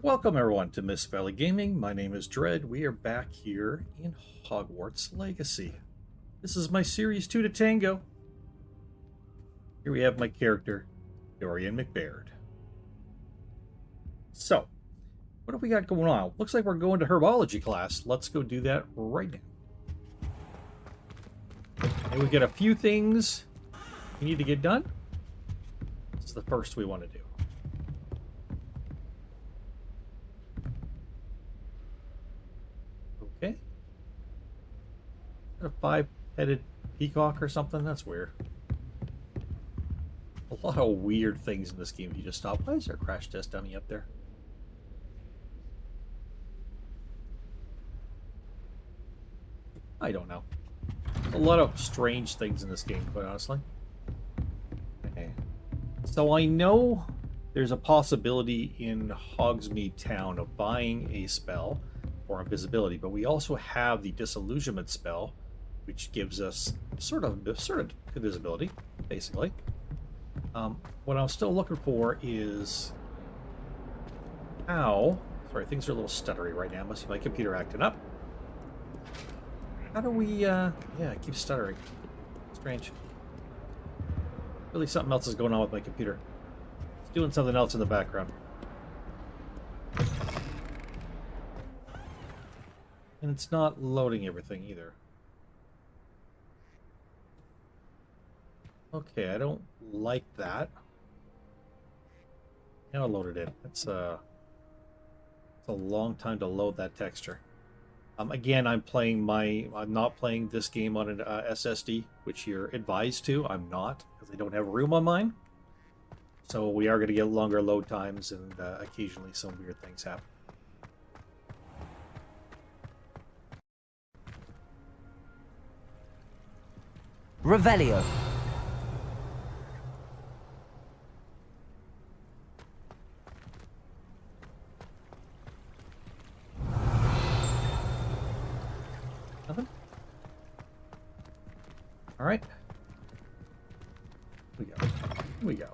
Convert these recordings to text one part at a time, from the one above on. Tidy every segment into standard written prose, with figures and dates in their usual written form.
Welcome everyone to Miss Valley Gaming. My name is Dread. We are back here in Hogwarts Legacy. This is my Series 2 to Tango. Here we have my character, Dorian McBaird. So, what have we got going on? Looks like we're going to herbology class. Let's go do that right now. And we get a few things we need to get done. This is the first we want to do. Okay. A five-headed peacock or something? That's weird. A lot of weird things in this game. You just stop. Why is there a crash test dummy up there? I don't know. A lot of strange things in this game, quite honestly. Okay. So I know there's a possibility in Hogsmeade Town of buying a spell or invisibility, but we also have the disillusionment spell, which gives us sort of invisibility, basically. What I'm still looking for is how. Sorry, things are a little stuttery right now. Must be my computer acting up. How do we? Yeah, it keeps stuttering. Strange. Really, something else is going on with my computer. It's doing something else in the background. And it's not loading everything either. Okay, I don't like that. Now I loaded it. It's a long time to load that texture. Again, I'm not playing this game on an SSD, which you're advised to. I'm not, because I don't have room on mine. So we are going to get longer load times, and occasionally some weird things happen. Revelio. Nothing? Alright. Here we go.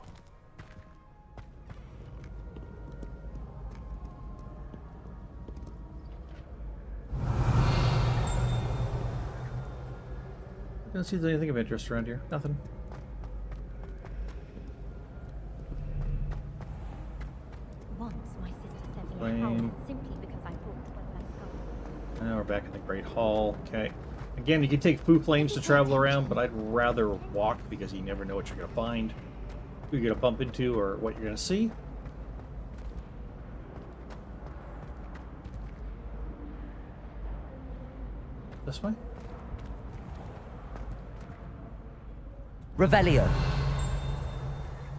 Let's see if there's anything of interest around here. Nothing. Once my sister sent me a Flame. howl simply because I thought when I got. Now we're back in the Great Hall. Okay. Again, you can take foo flames to travel around, but I'd rather walk because you never know what you're going to find, who you're going to bump into, or what you're going to see. This way? Revelio.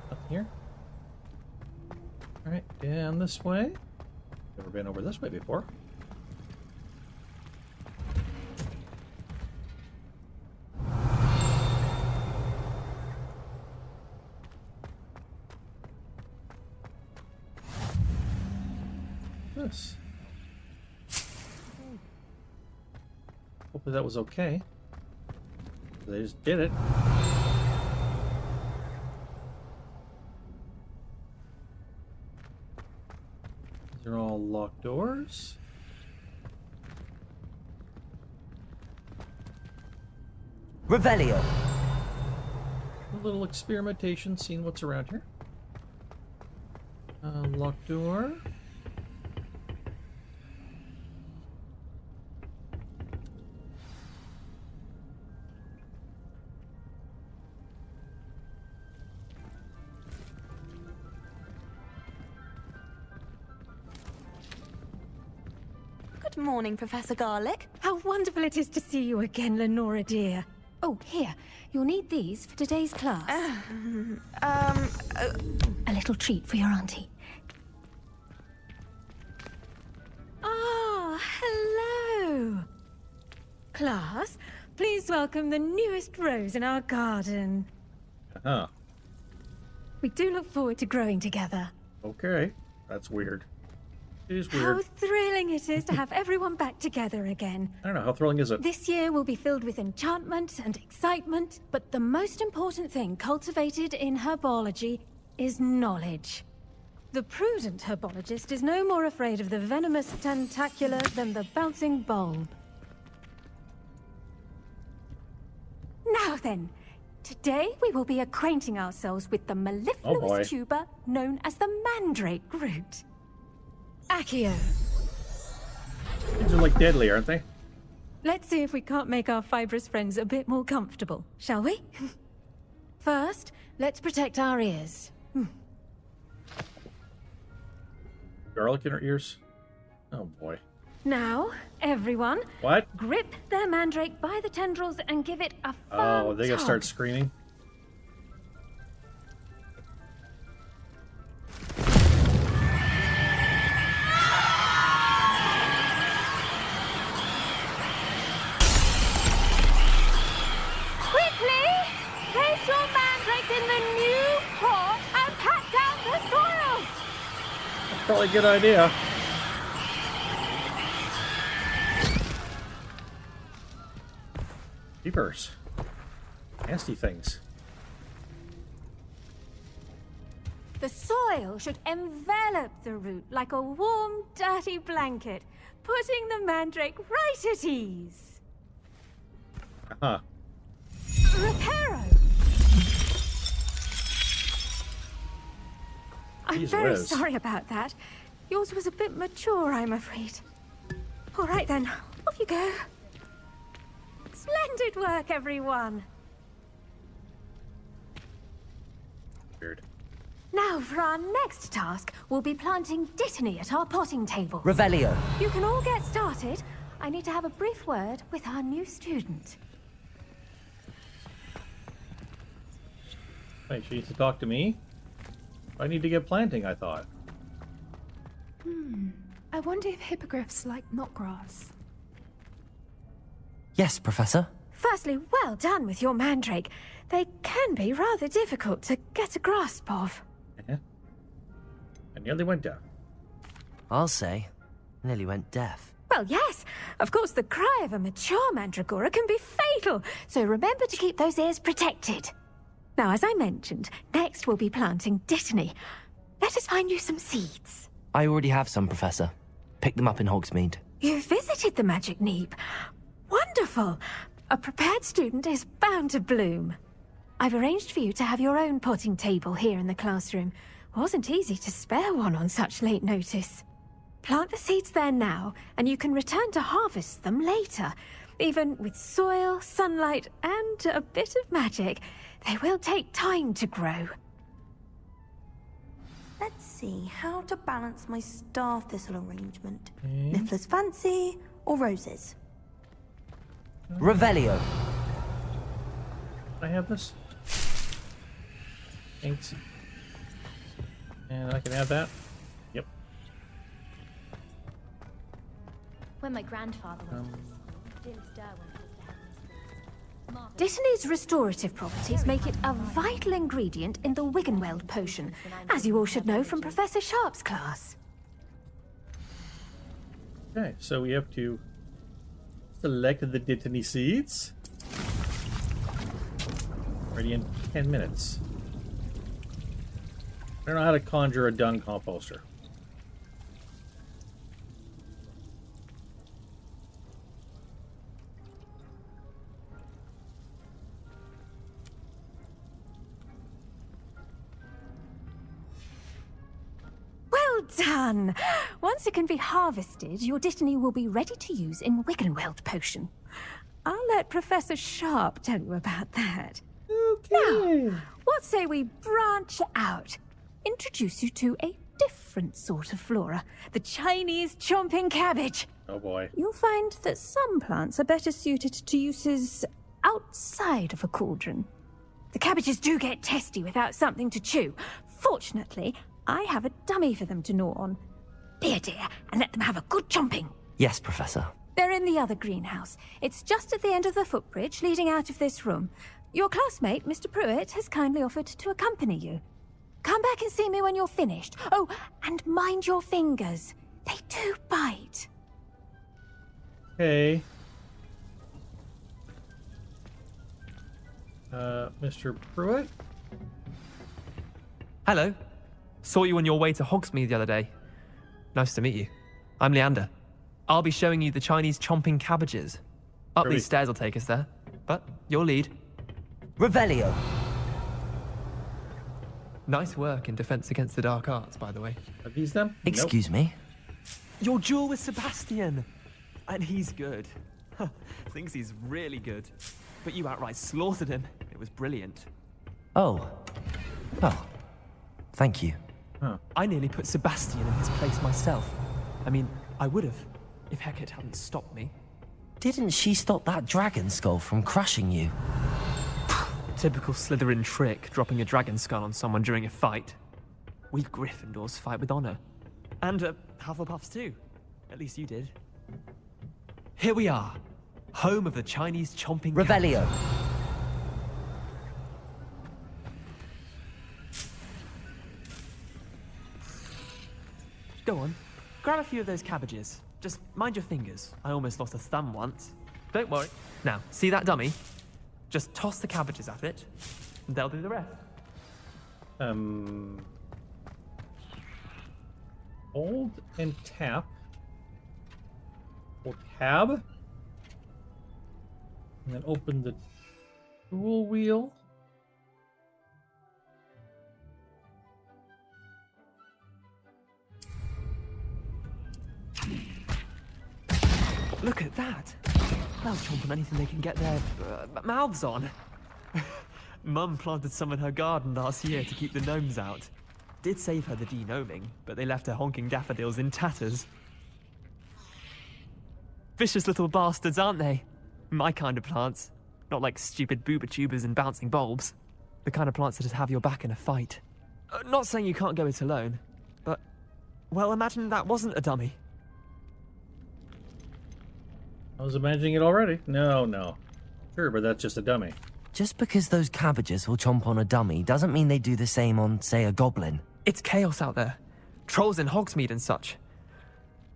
Up here? Alright, down this way. Never been over this way before. This. Hopefully that was okay. They just did it. These are all locked doors. Revelio. A little experimentation, seeing what's around here. Locked door. Good morning, Professor Garlick. How wonderful it is to see you again, Lenora dear. Oh, here. You'll need these for today's class. A little treat for your auntie. Ah, hello. Class, please welcome the newest rose in our garden. Uh-huh. We do look forward to growing together. Okay. That's weird. It is How weird. thrilling it is to have everyone back together again. I don't know, how thrilling is it? This year will be filled with enchantment and excitement, but the most important thing cultivated in herbology is knowledge. The prudent herbologist is no more afraid of the venomous tentacula than the bouncing bulb. Now then, today we will be acquainting ourselves with the mellifluous tuber known as the mandrake root. Accio. These are like deadly, aren't they? Let's see if we can't make our fibrous friends a bit more comfortable, shall we? First, let's protect our ears. Garlic in her ears? Oh boy. Now, everyone, What? grip their mandrake by the tendrils and give it a firm Oh, they gotta tug. start screaming. Quickly, place your mandrake in the new pot and pat down the soil. That's probably a good idea. Keepers. Nasty things. The soil should envelop the root like a warm, dirty blanket, putting the mandrake right at ease. Uh-huh. Reparo! I'm Jeez very whiz. sorry about that. Yours was a bit mature, I'm afraid. All right then, off you go. Splendid work, everyone. Weird. Now for our next task, we'll be planting Dittany at our potting table. Revelio. You can all get started. I need to have a brief word with our new student. Wait, she needs to talk to me? I need to get planting, I thought. I wonder if hippogriffs like knotgrass. Yes, Professor. Firstly, well done with your mandrake. They can be rather difficult to get a grasp of. Yeah. I nearly went down. I'll say. Nearly went deaf. Well, yes. Of course, the cry of a mature mandragora can be fatal, so remember to keep those ears protected. Now, as I mentioned, next we'll be planting Dittany. Let us find you some seeds. I already have some, Professor. Picked them up in Hogsmeade. You visited the Magic Neep. Wonderful. A prepared student is bound to bloom. I've arranged for you to have your own potting table here in the classroom. Wasn't easy to spare one on such late notice. Plant the seeds there now, and you can return to harvest them later. Even with soil, sunlight, and a bit of magic, they will take time to grow. Let's see how to balance my star thistle arrangement. Okay. Niffler's fancy or roses? Revelio. I have this? Thanks. And I can have that? Yep. When my grandfather went to sea, Dim Stir went to heaven. Dittany's restorative properties make it a vital ingredient in the Wiggenweld potion, as you all should know from Professor Sharp's class. Okay, so we have to select the Dittany seeds. Ready in 10 minutes. I don't know how to conjure a dung composter. Well done! Once it can be harvested, your Dittany will be ready to use in Wiggenweld potion. I'll let Professor Sharp tell you about that. Okay. Now, what say we branch out? Introduce you to a different sort of flora, the Chinese chomping cabbage. Oh boy. You'll find that some plants are better suited to uses outside of a cauldron. The cabbages do get testy without something to chew. Fortunately, I have a dummy for them to gnaw on. Here, dear, and let them have a good chomping. Yes, Professor. They're in the other greenhouse. It's just at the end of the footbridge leading out of this room. Your classmate, Mr. Pruitt, has kindly offered to accompany you. Come back and see me when you're finished. Oh, and mind your fingers. They do bite. Okay. Mr. Pruitt? Hello. Saw you on your way to Hogsmeade the other day. Nice to meet you. I'm Leander. I'll be showing you the Chinese chomping cabbages. Up these stairs will take us there. But your lead. Revelio. Nice work in Defense Against the Dark Arts, by the way. Are these them? Excuse me? Your duel with Sebastian! And he's good. Thinks he's really good. But you outright slaughtered him. It was brilliant. Oh. Well, thank you. Huh. I nearly put Sebastian in his place myself. I mean, I would have, if Hecate hadn't stopped me. Didn't she stop that dragon skull from crushing you? Typical Slytherin trick, dropping a dragon skull on someone during a fight. We Gryffindors fight with honor. And Hufflepuffs too. At least you did. Here we are. Home of the Chinese chomping Revelio. Go on. Grab a few of those cabbages. Just mind your fingers. I almost lost a thumb once. Don't worry. Now, see that dummy? Just toss the cabbages at it, and they'll do the rest. Hold and tap. Or tab. And then open the tool wheel. Look at that. They'll chomp on anything they can get their mouths on. Mum planted some in her garden last year to keep the gnomes out. Did save her the de-gnoming, but they left her honking daffodils in tatters. Vicious little bastards, aren't they? My kind of plants. Not like stupid booba tubers and bouncing bulbs. The kind of plants that just have your back in a fight. Not saying you can't go it alone, but... well, imagine that wasn't a dummy. I was imagining it already. No. Sure, but that's just a dummy. Just because those cabbages will chomp on a dummy doesn't mean they do the same on, say, a goblin. It's chaos out there. Trolls in Hogsmeade and such.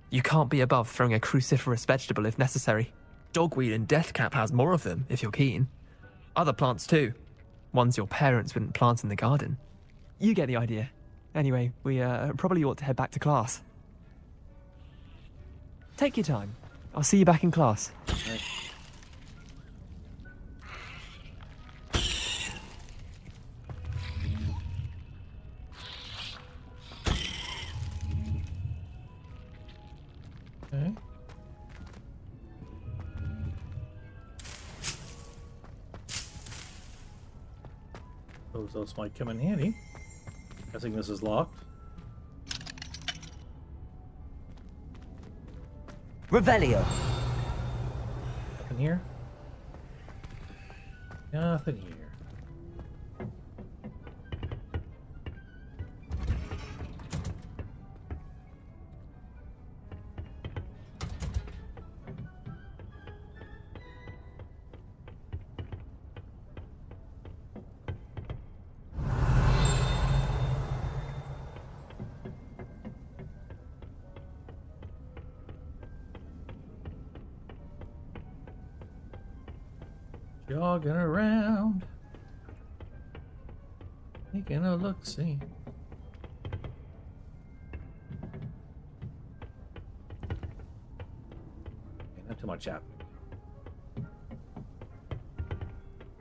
You can't be above throwing a cruciferous vegetable if necessary. Dogweed and deathcap has more of them, if you're keen. Other plants too. Ones your parents wouldn't plant in the garden. You get the idea. Anyway, we probably ought to head back to class. Take your time. I'll see you back in class. Right. Okay. Those might come in handy. Guessing this is locked. Revelio. Nothing here. Nothing here. Jogging around, taking a look-see. Okay, not too much happening.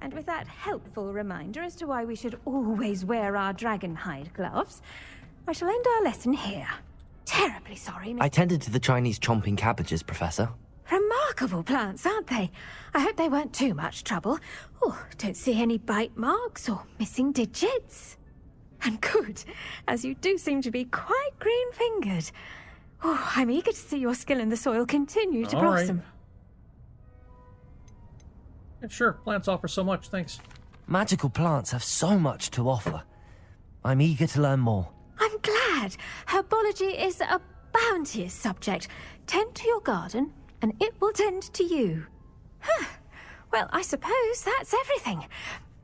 And with that helpful reminder as to why we should always wear our dragon hide gloves, I shall end our lesson here. Terribly sorry, Miss... I tended to the Chinese chomping cabbages, Professor. Remarkable plants, aren't they? I hope they weren't too much trouble. Oh, don't see any bite marks or missing digits. And good, as you do seem to be quite green-fingered. Oh, I'm eager to see your skill in the soil continue to blossom. Yeah, sure, plants offer so much, thanks. Magical plants have so much to offer. I'm eager to learn more. I'm glad. Herbology is a bounteous subject. Tend to your garden, and it will tend to you. Huh. Well, I suppose that's everything.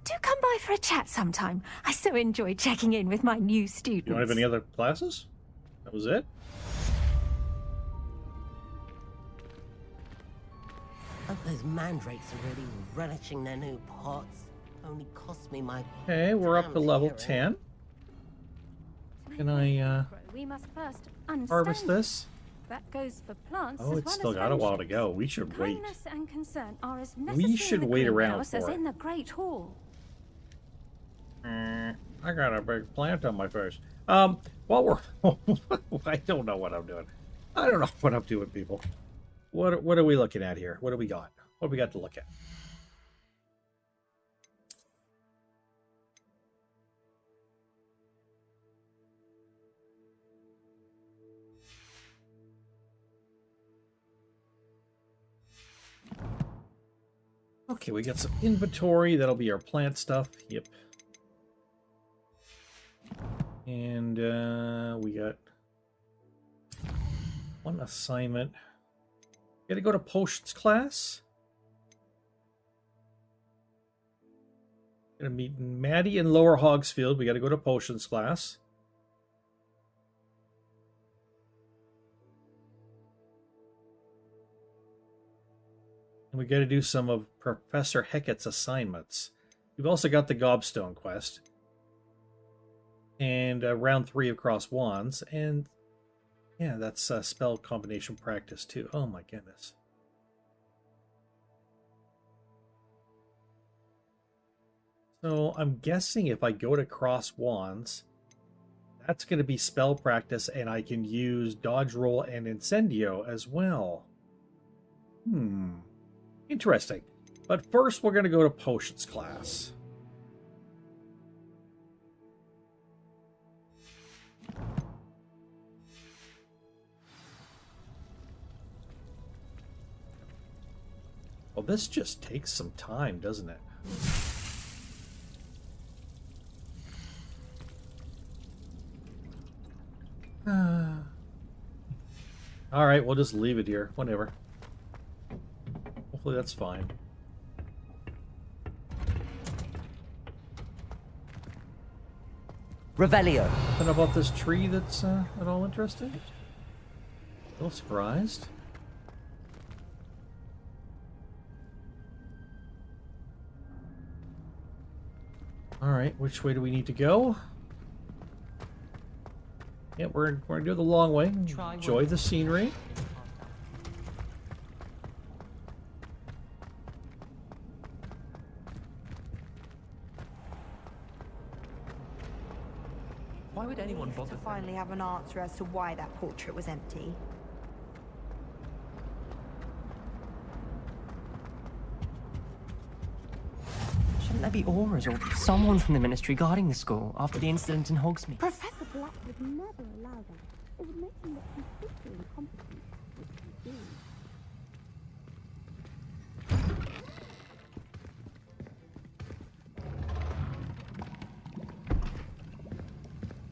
Do come by for a chat sometime. I so enjoy checking in with my new students. You don't have any other classes? That was it? Hope those mandrakes are really relishing their new pots. Only cost me my... Okay, we're up to level 10. Can I We must first understand harvest this? That goes for plants Oh, as it's well still as got a while to friendships. go. We should wait. Kindness and concern are as We necessary should in the wait around greenhouse as for it. in the Great Hall. I got a big plant on my face. While we're... I don't know what I'm doing. I don't know what I'm doing, people. What are we looking at here? What do we got? What do we got to look at? Okay, we got some inventory. That'll be our plant stuff. Yep. And we got one assignment. Gotta go to potions class. Gonna meet Maddie in Lower Hogsfield. We gotta go to potions class. And we gotta do some of Professor Hecat's assignments. We've also got the Gobstone quest. And round 3 of Cross Wands. And yeah, that's spell combination practice too. Oh my goodness. So I'm guessing if I go to Cross Wands, that's going to be spell practice, and I can use Dodge Roll and Incendio as well. Interesting. But first we're going to go to Potions class. Well, this just takes some time, doesn't it? All right, we'll just leave it here. Whatever. Hopefully that's fine. Revelio. Something about this tree that's at all interesting? A little surprised. All right, which way do we need to go? Yeah, we're gonna do the long way. Enjoy the scenery. Why would anyone bother? To finally have an answer as to why that portrait was empty. Shouldn't there be auras or someone from the ministry guarding the school after the incident in Hogsmeade? Professor Black would never allow that. It would make him look completely incompetent, which he did.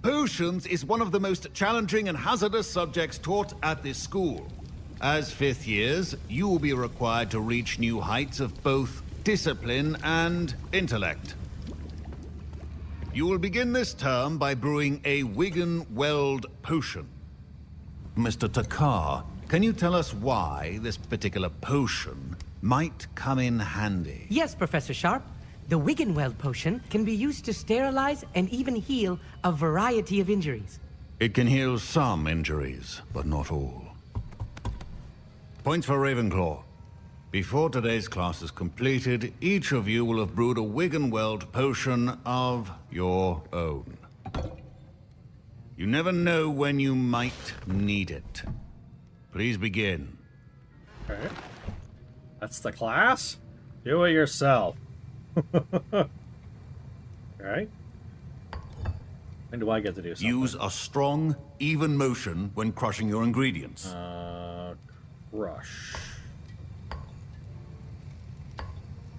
Potions is one of the most challenging and hazardous subjects taught at this school. As fifth years, you will be required to reach new heights of both discipline and intellect. You will begin this term by brewing a Wigan-Weld potion. Mr. Takar, can you tell us why this particular potion might come in handy? Yes, Professor Sharp. The Wigan-Weld potion can be used to sterilize and even heal a variety of injuries. It can heal some injuries, but not all. Points for Ravenclaw. Before today's class is completed, each of you will have brewed a Wigan-Weld potion of your own. You never know when you might need it. Please begin. Okay. That's the class? Do it yourself. Alright. When do I get to do something? Use a strong, even motion when crushing your ingredients. Crush.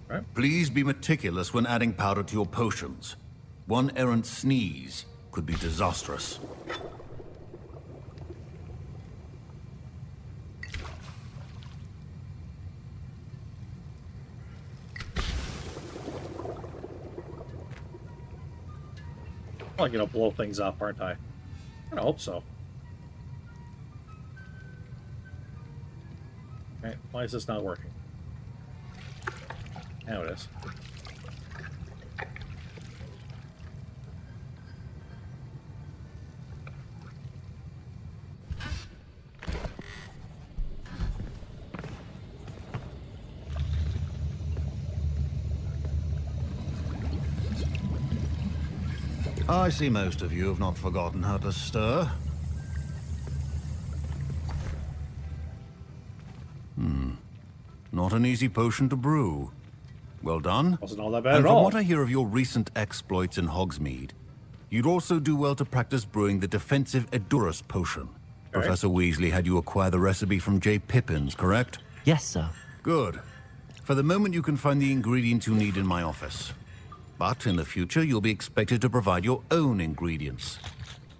Right. Please be meticulous when adding powder to your potions. One errant sneeze could be disastrous. I'm gonna blow things up, aren't I? I hope so. Okay, why is this not working? Now it is. I see most of you have not forgotten how to stir. Not an easy potion to brew. Well done. Wasn't all that bad And at from all. what I hear of your recent exploits in Hogsmeade, you'd also do well to practice brewing the defensive Edurus potion. Professor Weasley had you acquire the recipe from J. Pippins, correct? Yes, sir. Good. For the moment, you can find the ingredients you need in my office. But in the future, you'll be expected to provide your own ingredients.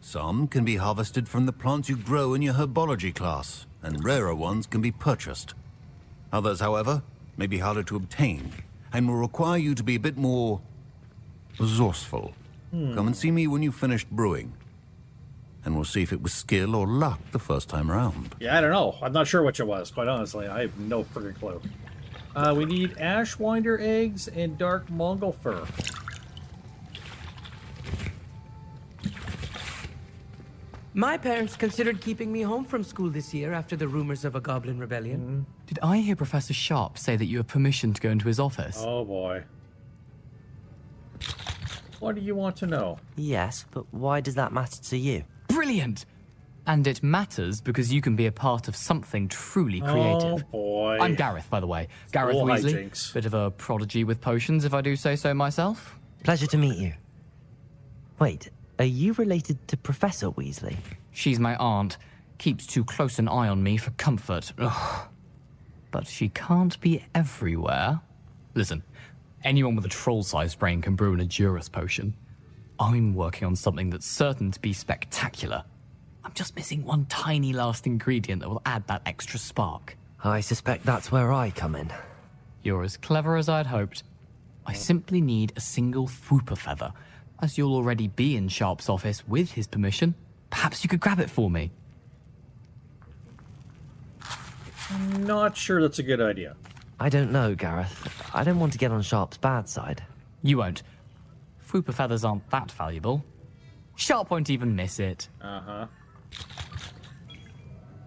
Some can be harvested from the plants you grow in your herbology class, and rarer ones can be purchased. Others, however, may be harder to obtain, and will require you to be a bit more resourceful. Come and see me when you've finished brewing, and we'll see if it was skill or luck the first time around. Yeah, I don't know. I'm not sure which it was, quite honestly. I have no friggin' clue. We need Ashwinder eggs and dark Mongol fur. My parents considered keeping me home from school this year after the rumors of a goblin rebellion. Did I hear Professor Sharp say that you have permission to go into his office? Oh boy. What do you want to know? Yes, but why does that matter to you? Brilliant! And it matters because you can be a part of something truly creative. Oh boy. I'm Gareth, by the way. Gareth All Weasley. hijinks. Bit of a prodigy with potions, if I do say so myself. Pleasure to meet you. Wait, are you related to Professor Weasley? She's my aunt. Keeps too close an eye on me for comfort. Ugh. But she can't be everywhere. Listen, anyone with a troll-sized brain can brew an Edurus potion. I'm working on something that's certain to be spectacular. I'm just missing one tiny last ingredient that will add that extra spark. I suspect that's where I come in. You're as clever as I'd hoped. I simply need a single Fwooper feather. As you'll already be in Sharp's office with his permission, perhaps you could grab it for me. I'm not sure that's a good idea. I don't know, Gareth. I don't want to get on Sharp's bad side. You won't. Fwooper feathers aren't that valuable. Sharp won't even miss it. Uh-huh.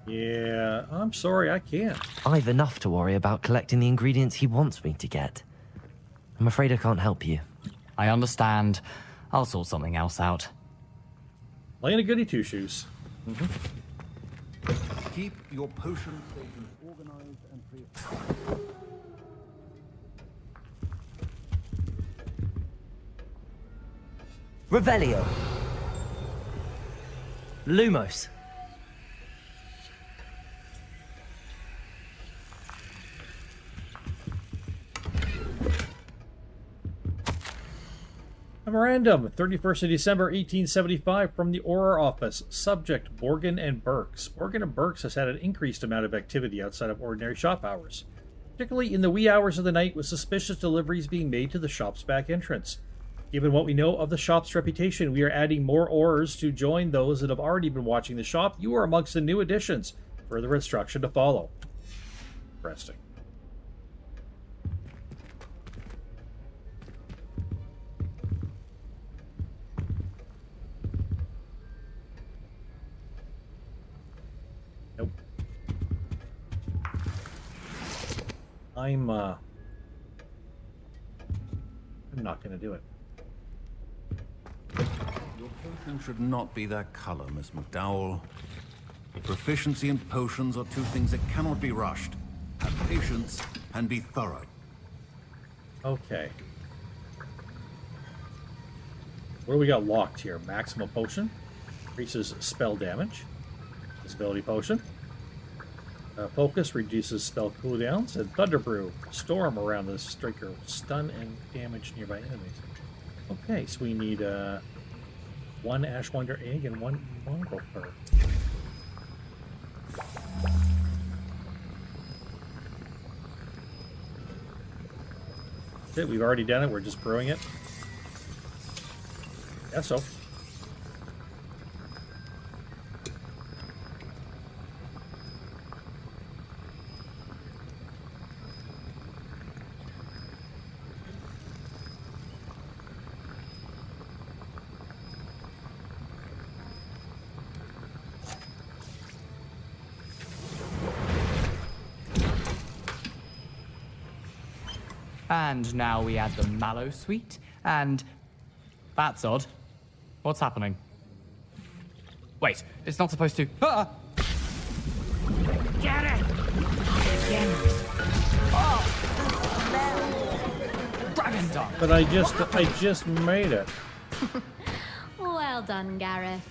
Yeah, I'm sorry, I can't. I've enough to worry about collecting the ingredients he wants me to get. I'm afraid I can't help you. I understand. I'll sort something else out. Laying a goody two-shoes. Keep your potion stations organized and free. Revelio. Lumos. Memorandum, 31st of December, 1875, from the Auror Office. Subject, Borgin and Burks. Borgin and Burks has had an increased amount of activity outside of ordinary shop hours, particularly in the wee hours of the night, with suspicious deliveries being made to the shop's back entrance. Given what we know of the shop's reputation, we are adding more Aurors to join those that have already been watching the shop. You are amongst the new additions. Further instruction to follow. Interesting. Nope. I'm not going to do it. Your potion should not be that color, Miss McDowell. Proficiency in potions are two things that cannot be rushed. Have patience and be thorough. Okay. What do we got locked here? Maximum potion. Increases spell damage. Disability potion. Focus reduces spell cooldowns. And Thunder Brew. Storm around the striker. Stun and damage nearby enemies. Okay, so we need one Ashwinder egg and one Mongol fur. That's it, we've already done it. We're just brewing it. Yeah, so. And now we add the mallow sweet, and that's odd. What's happening? Wait, it's not supposed to. Ah! Get it! Dragon tongue! But I just made it. Well done, Gareth.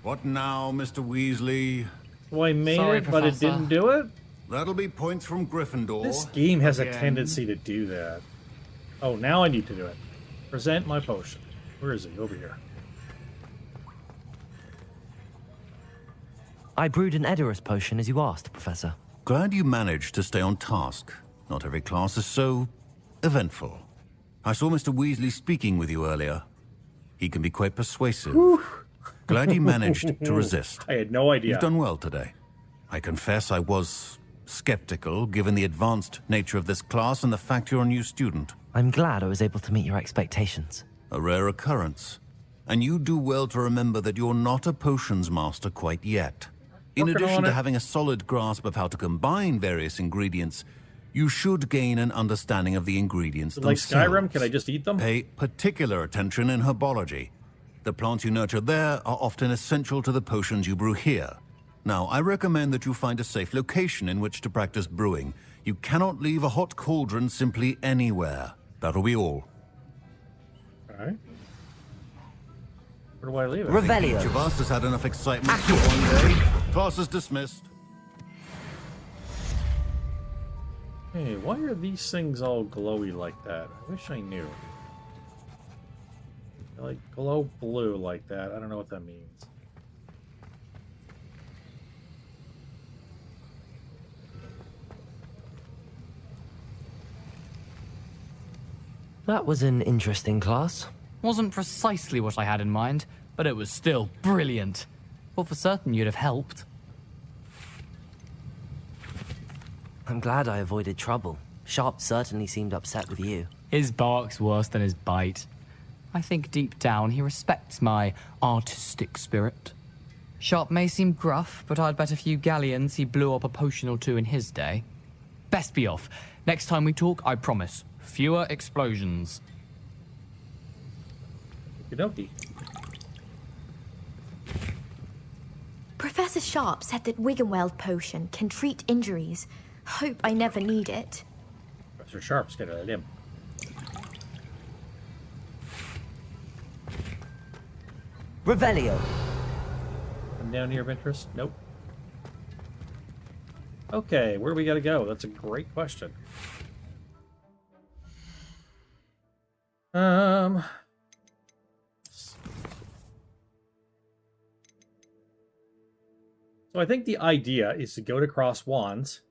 What now, Mr. Weasley? Well, I made Sorry, it, but it Professor. didn't do it? That'll be points from Gryffindor. This game has a Again. tendency to do that. Oh, now I need to do it. Present my potion. Where is he? Over here. I brewed an Edorus potion as you asked, Professor. Glad you managed to stay on task. Not every class is so eventful. I saw Mr. Weasley speaking with you earlier. He can be quite persuasive. Glad you managed to resist. I had no idea. You've done well today. I confess I was skeptical, given the advanced nature of this class and the fact you're a new student. I'm glad I was able to meet your expectations. A rare occurrence. And you do well to remember that you're not a potions master quite yet. In Working addition on to it. having a solid grasp of how to combine various ingredients, you should gain an understanding of the ingredients Like themselves. Skyrim, can I just eat them? Pay particular attention in herbology. The plants you nurture there are often essential to the potions you brew here. Now, I recommend that you find a safe location in which to practice brewing. You cannot leave a hot cauldron simply anywhere. That'll be all. Alright. Where do I leave it? Revelio. Each of us has had enough excitement for one day. Class is dismissed. Hey, why are these things all glowy like that? I wish I knew. They like glow blue like that. I don't know what that means. That was an interesting class. Wasn't precisely what I had in mind, but it was still brilliant. Thought for certain you'd have helped. I'm glad I avoided trouble. Sharp certainly seemed upset with you. His bark's worse than his bite. I think deep down he respects my artistic spirit. Sharp may seem gruff, but I'd bet a few galleons he blew up a potion or two in his day. Best be off. Next time we talk, I promise. Fewer explosions. Okey-dokey. Professor Sharp said that Wiggenweld potion can treat injuries. Hope I never need it. Professor Sharp's got a limb. Revelio. Come down here of interest? Nope. Okay, where do we gotta go? That's a great question. So I think the idea is to go to Cross Wands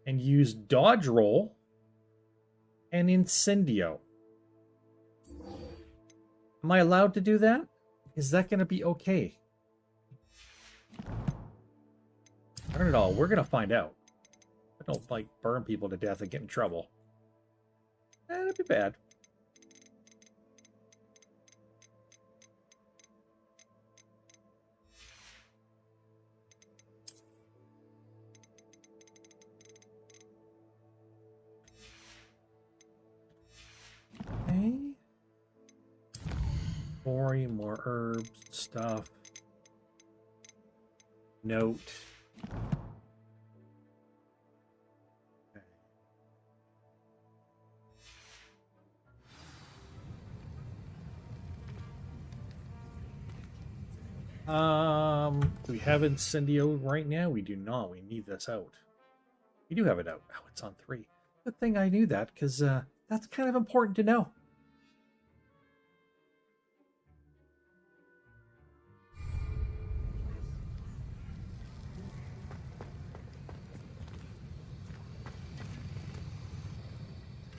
and use Dodge Roll and Incendio. Am I allowed to do that? Is that going to be okay? Darn it all, we're going to find out. I don't, like, burn people to death and get in trouble. That'd be bad. Okay. 40 more herbs, stuff. Note. Okay. Do we have Incendio right now? We do not. We need this out. We do have it out. Oh, it's on 3. Good thing I knew that, because that's kind of important to know.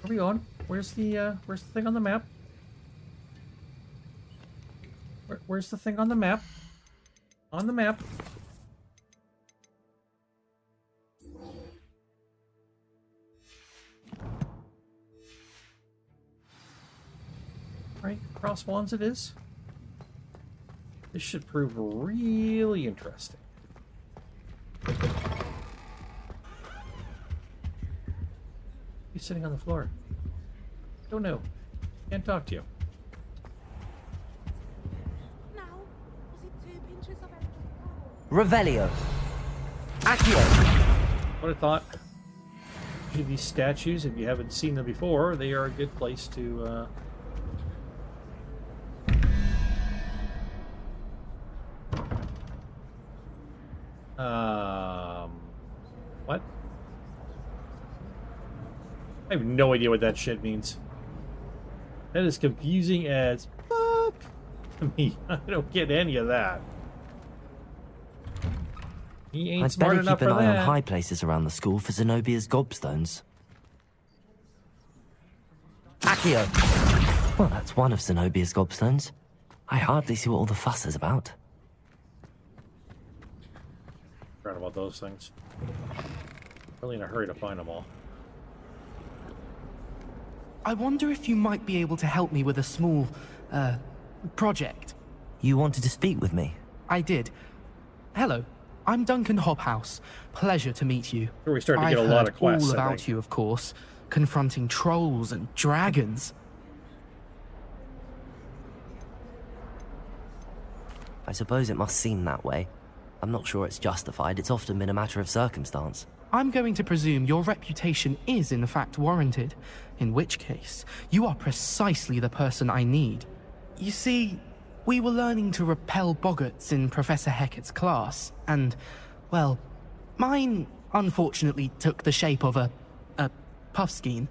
Where are we going? Where's the thing on the map? Where's the thing on the map? On the map. Right, Cross Wands it is. This should prove really interesting. He's sitting on the floor. Don't know. Can't talk to you. Revelio. Accio. What I thought. These statues, if you haven't seen them before, they are a good place to what? I have no idea what that shit means. That is confusing as fuck to me. I don't get any of that. He ain't I'd smart better enough keep an for eye that. on high places around the school for Zenobia's gobstones. Accio! Well, that's one of Zenobia's gobstones. I hardly see what all the fuss is about. Forgot about those things. Really in a hurry to find them all. I wonder if you might be able to help me with a small, project. You wanted to speak with me? I did. Hello, I'm Duncan Hobhouse. Pleasure to meet you. Sure, we started to get I've a lot heard of quests, all I about think. you, of course, confronting trolls and dragons. I suppose it must seem that way. I'm not sure it's justified. It's often been a matter of circumstance. I'm going to presume your reputation is in fact warranted, in which case, you are precisely the person I need. You see, we were learning to repel boggarts in Professor Hecat's class, and, well, mine unfortunately took the shape of a puffskein.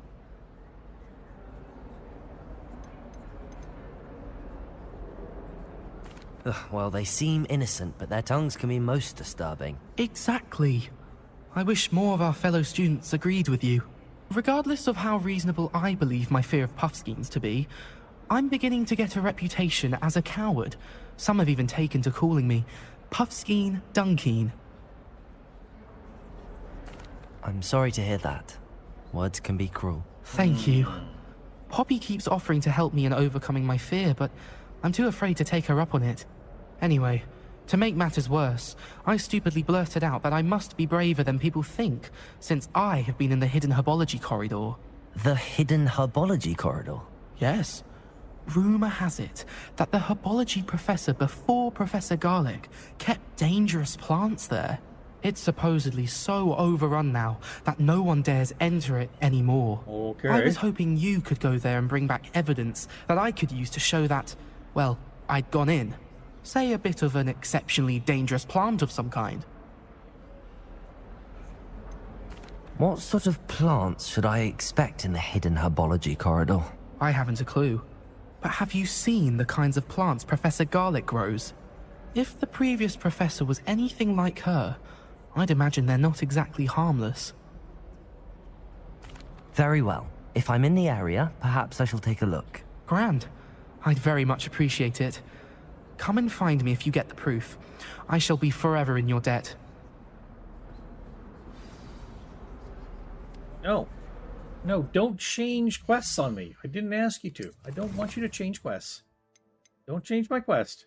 Ugh, well, they seem innocent, but their tongues can be most disturbing. Exactly. I wish more of our fellow students agreed with you. Regardless of how reasonable I believe my fear of puffskeins to be, I'm beginning to get a reputation as a coward. Some have even taken to calling me Puffskeen Dunkeen. I'm sorry to hear that. Words can be cruel. Thank you. Poppy keeps offering to help me in overcoming my fear, but I'm too afraid to take her up on it. Anyway, to make matters worse, I stupidly blurted out that I must be braver than people think, since I have been in the hidden herbology corridor. The hidden herbology corridor? Yes. Rumor has it that the herbology professor before Professor Garlic kept dangerous plants there. It's supposedly so overrun now that no one dares enter it anymore. Okay. I was hoping you could go there and bring back evidence that I could use to show that, well, I'd gone in. Say a bit of an exceptionally dangerous plant of some kind. What sort of plants should I expect in the hidden herbology corridor? I haven't a clue. But have you seen the kinds of plants Professor Garlic grows? If the previous professor was anything like her, I'd imagine they're not exactly harmless. Very well. If I'm in the area, perhaps I shall take a look. Grand. I'd very much appreciate it. Come and find me if you get the proof. I shall be forever in your debt. No. No, don't change quests on me. I didn't ask you to. I don't want you to change quests. Don't change my quest.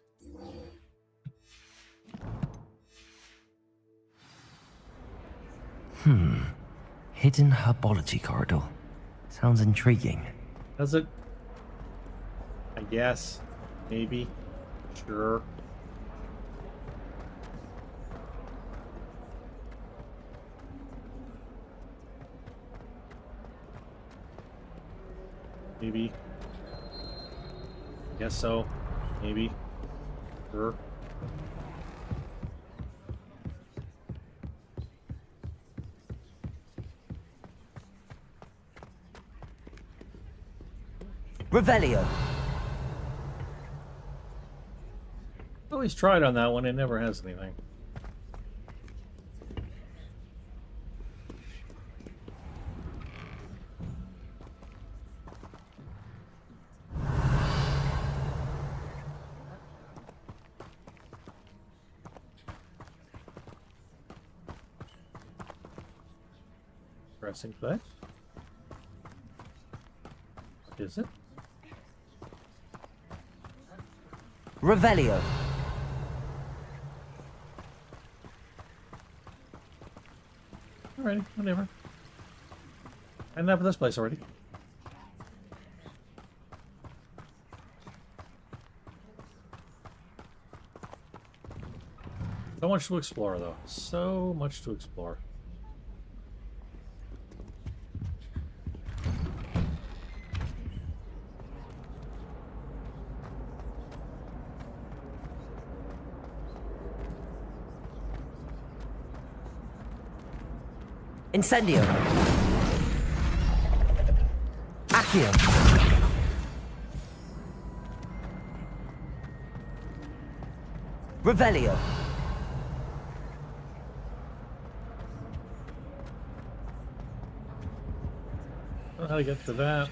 Hidden herbology corridor. Sounds intriguing. Does it? I guess. Maybe. Sure. Maybe. Guess so. Maybe. Sure. Revelio. Always tried on that one. It never has anything. Pressing play. What is it? Revelio. Alrighty, whatever. Enough of this place already. So much to explore, though. So much to explore. Incendio. Accio. Revelio. I don't know how to get to that.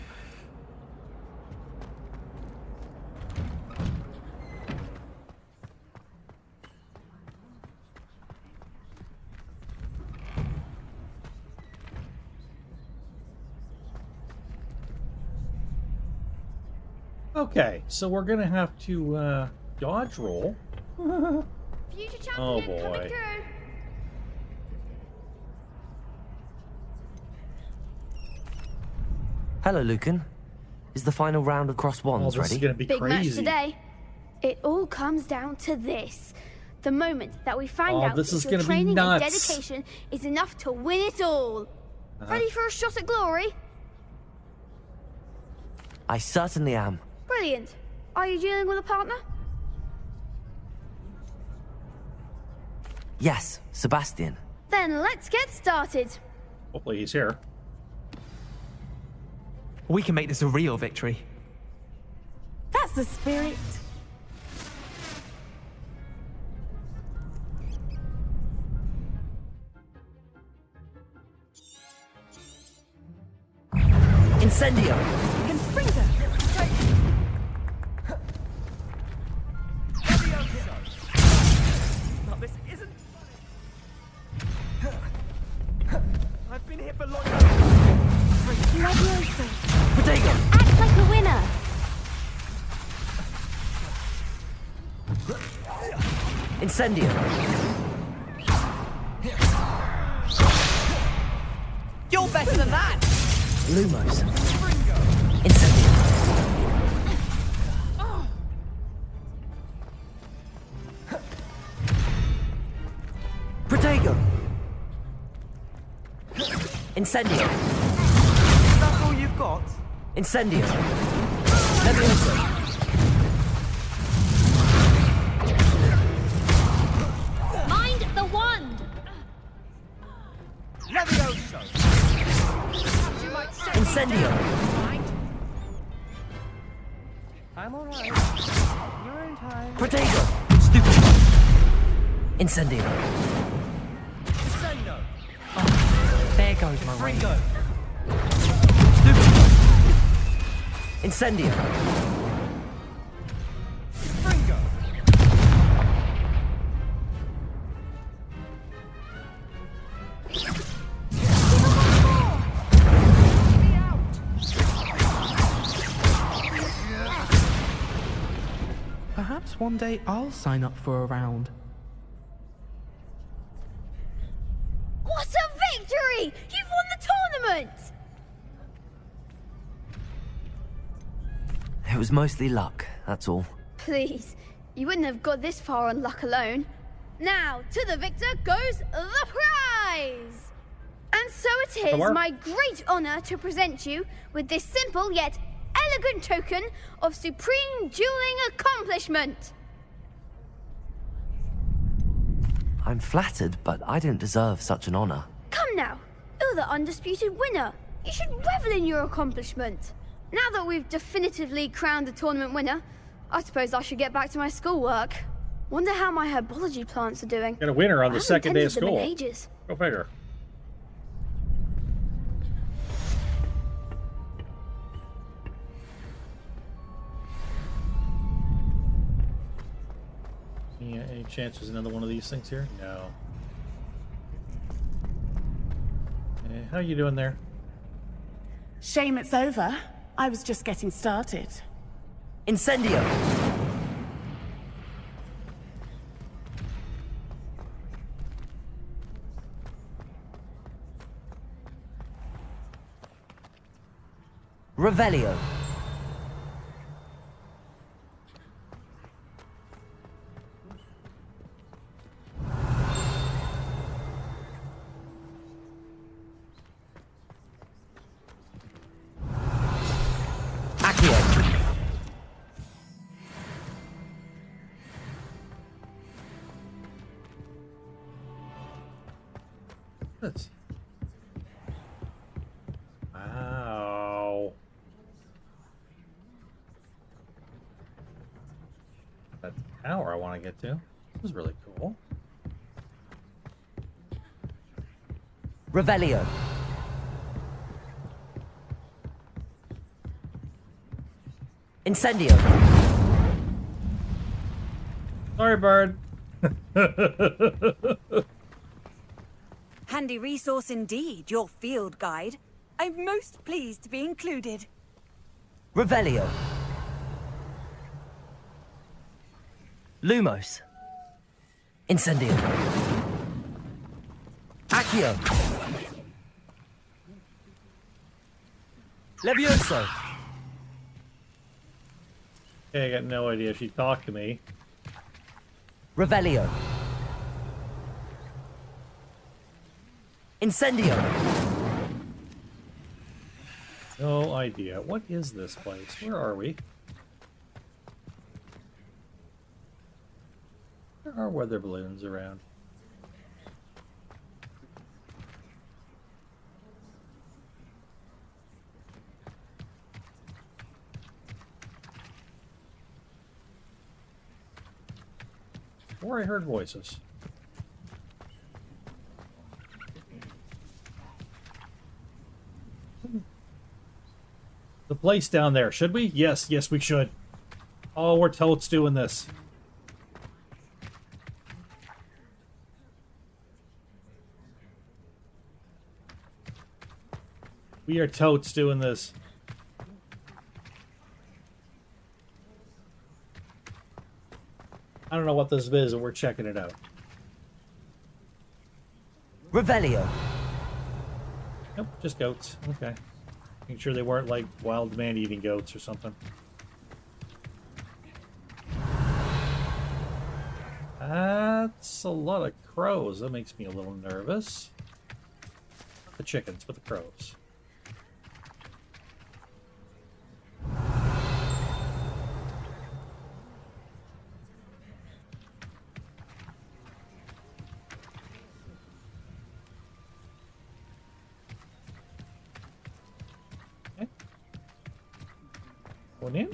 Okay, so we're gonna have to dodge roll. Future champion Oh coming boy. through. Hello, Lucan. Is the final round of cross Oh, wands this is ready? gonna be Big match crazy. today. It all comes down to this. The moment that we find Oh, out this that is your gonna be training and nuts. dedication is enough to win it all. Ready for a shot at glory? I certainly am. Brilliant. Are you dealing with a partner? Yes, Sebastian. Then let's get started. Hopefully he's here. We can make this a real victory. That's the spirit. Incendio. This isn't. I've been here for long. Protego. Act like a winner. Incendio. You're better than that! Lumos. Incendio. Protego. Incendio. That's all you've got? Incendio. Levioso. Mind the wand. Levioso! Incendio. I'm alright. You're in time. Protego. Stupid. Incendio. There goes my ring. Stupid. Incendio. Perhaps one day I'll sign up for a round. What a victory! You've won the tournament! It was mostly luck, that's all. Please, you wouldn't have got this far on luck alone. Now, to the victor goes the prize! And so it is Hello? my great honor to present you with this simple yet elegant token of supreme dueling accomplishment. I'm flattered, but I don't deserve such an honor. Come now, you're the undisputed winner. You should revel in your accomplishment. Now that we've definitively crowned the tournament winner, I suppose I should get back to my schoolwork. Wonder how my herbology plants are doing. Got a winner on I the haven't second day of tended them in school. ages. Go figure. Any chance there's another one of these things here? No. How you doing there? Shame it's over. I was just getting started. Incendio. Revelio. it. Wow. That tower I want to get to. This is really cool. Revelio. Incendio. Sorry, bird. Handy resource indeed, your field guide. I'm most pleased to be included. Revelio. Lumos. Incendio. Accio. Levioso. Okay, I got no idea. She talked to me. Revelio. Incendio. No idea. What is this place? Where are we? There are weather balloons around. Or I heard voices. The place down there. Should we? Yes, yes, we should. Oh, we're totes doing this. We are totes doing this. I don't know what this is, and we're checking it out. Revelio. Nope, just goats. Okay. Making sure they weren't like wild man-eating goats or something. That's a lot of crows. That makes me a little nervous. Not the chickens, but the crows. Going in?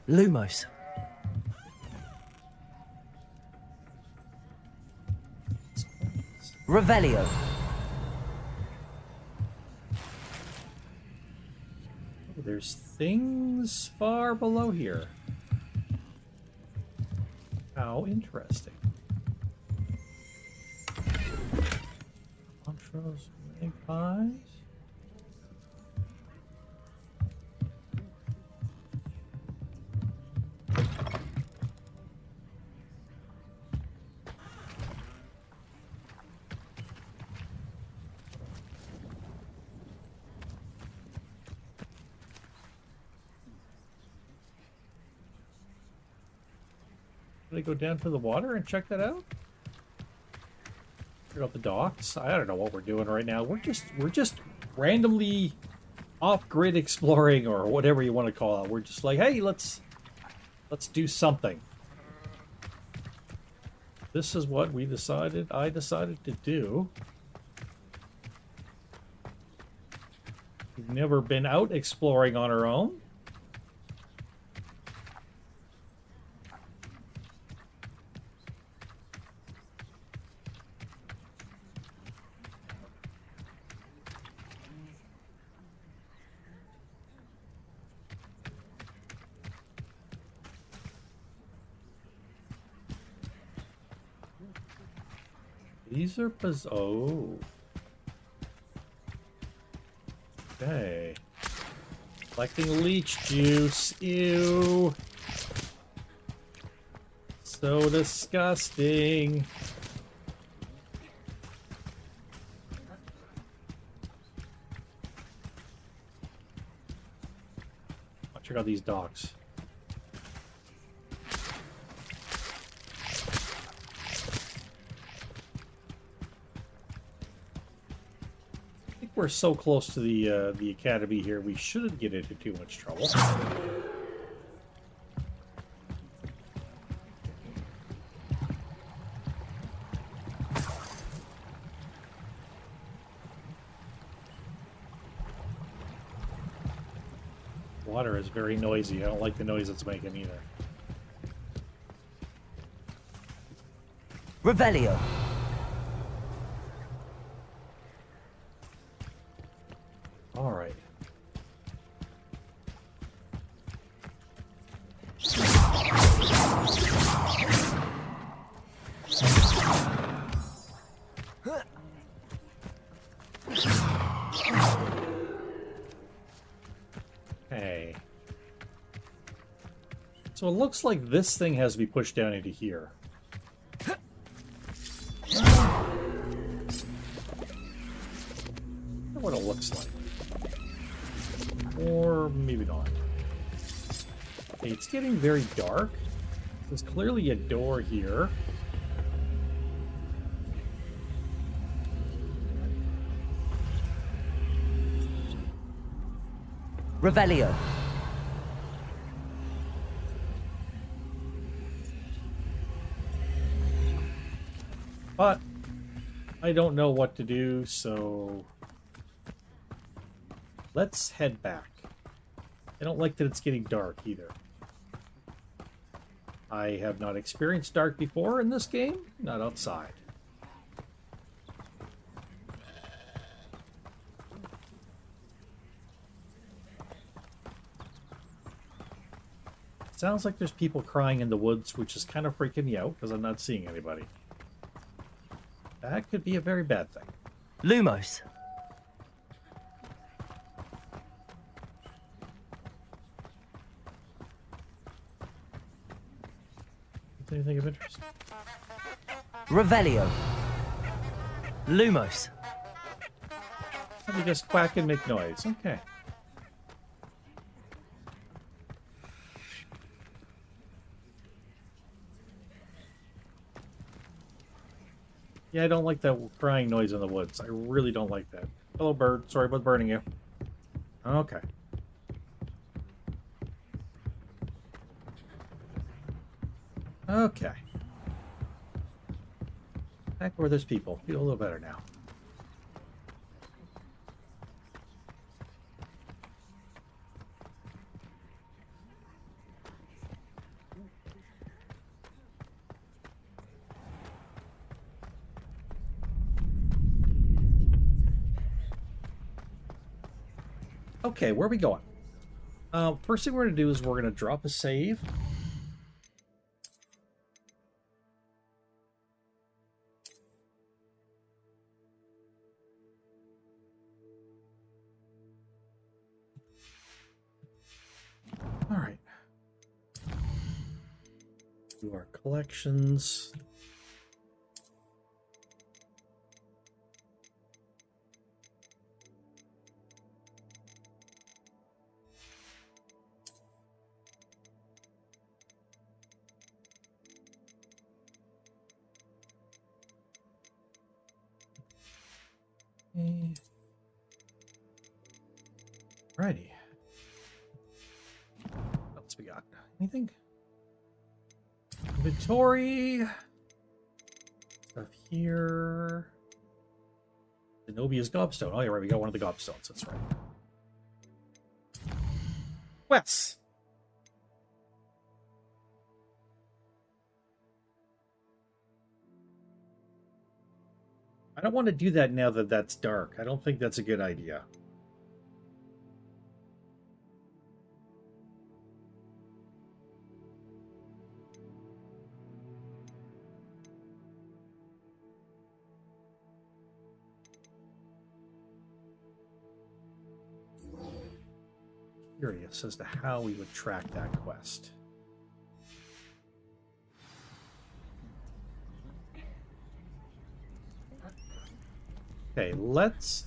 Lumos. Revelio. There's things far below here. How interesting. Montrose magpies. Did I go down to the water and check that out? Check out the docks. I don't know what we're doing right now. We're just randomly off-grid exploring, or whatever you want to call it. We're just like, hey, let's do something. This is what I decided to do. We've never been out exploring on our own. These are oh. Okay. Collecting leech juice. Ew. So disgusting. I'll check out these docks. We're so close to the academy here, we shouldn't get into too much trouble. Water is very noisy. I don't like the noise it's making either. Revelio. All right. Okay. So it looks like this thing has to be pushed down into here. What it looks like. Or maybe not. Okay, it's getting very dark. There's clearly a door here. Revelio. But I don't know what to do, so let's head back. I don't like that it's getting dark either. I have not experienced dark before in this game, not outside. Sounds like there's people crying in the woods, which is kind of freaking me out because I'm not seeing anybody. That could be a very bad thing. Lumos. Anything of interest? Revelio. Lumos. Let me just quack and make noise. Okay. Yeah, I don't like that crying noise in the woods. I really don't like that. Hello, bird. Sorry about burning you. Okay. Okay. Back where there's people. Feel a little better now. Okay, where are we going? First thing we're going to do is we're going to drop a save. All right. Do our collections. Righty. What else we got? Anything? Inventory. Stuff here. Zenobia's gobstone. Oh, yeah, right. We got one of the gobstones. That's right. Wes. I don't want to do that now that that's dark. I don't think that's a good idea. Curious as to how we would track that quest. Okay, let's...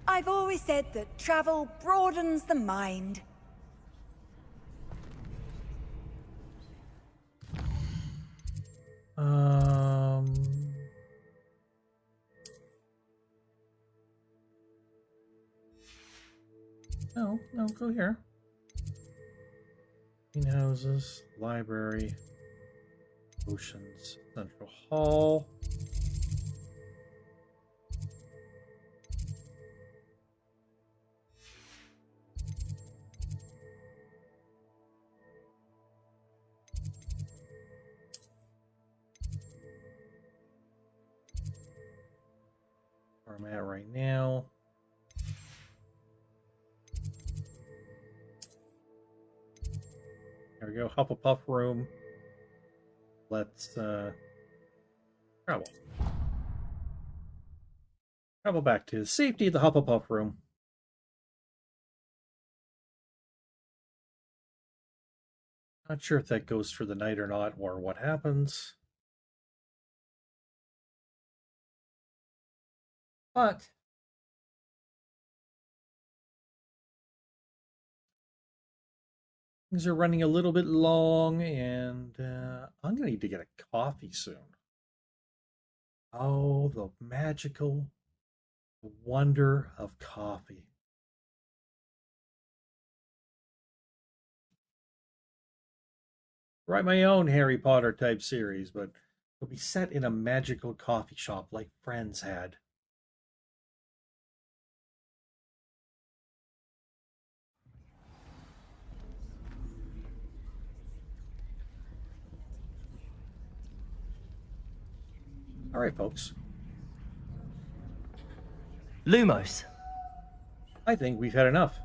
I've always said that travel broadens the mind. No, go here. Greenhouses, library, oceans, central hall. I'm at right now. There we go, Hufflepuff room. Let's travel. Travel back to the safety of the Hufflepuff room. Not sure if that goes for the night or not, or what happens. But things are running a little bit long, and I'm going to need to get a coffee soon. Oh, the magical wonder of coffee. Write my own Harry Potter type series, but it'll be set in a magical coffee shop like Friends had. All right, folks. Lumos. I think we've had enough.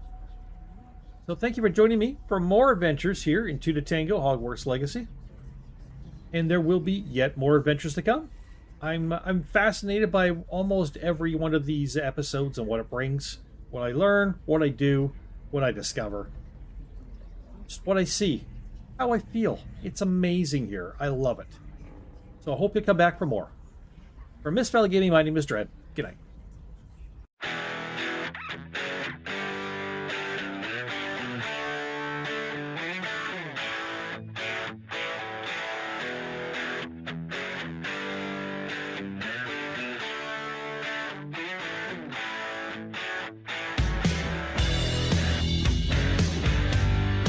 So thank you for joining me for more adventures here in 2 to Tango Hogwarts Legacy. And there will be yet more adventures to come. I'm fascinated by almost every one of these episodes and what it brings, what I learn, what I do, what I discover. Just what I see, how I feel. It's amazing here. I love it. So I hope you come back for more. From Miss Valley Gaming, my name is Dread. Good night.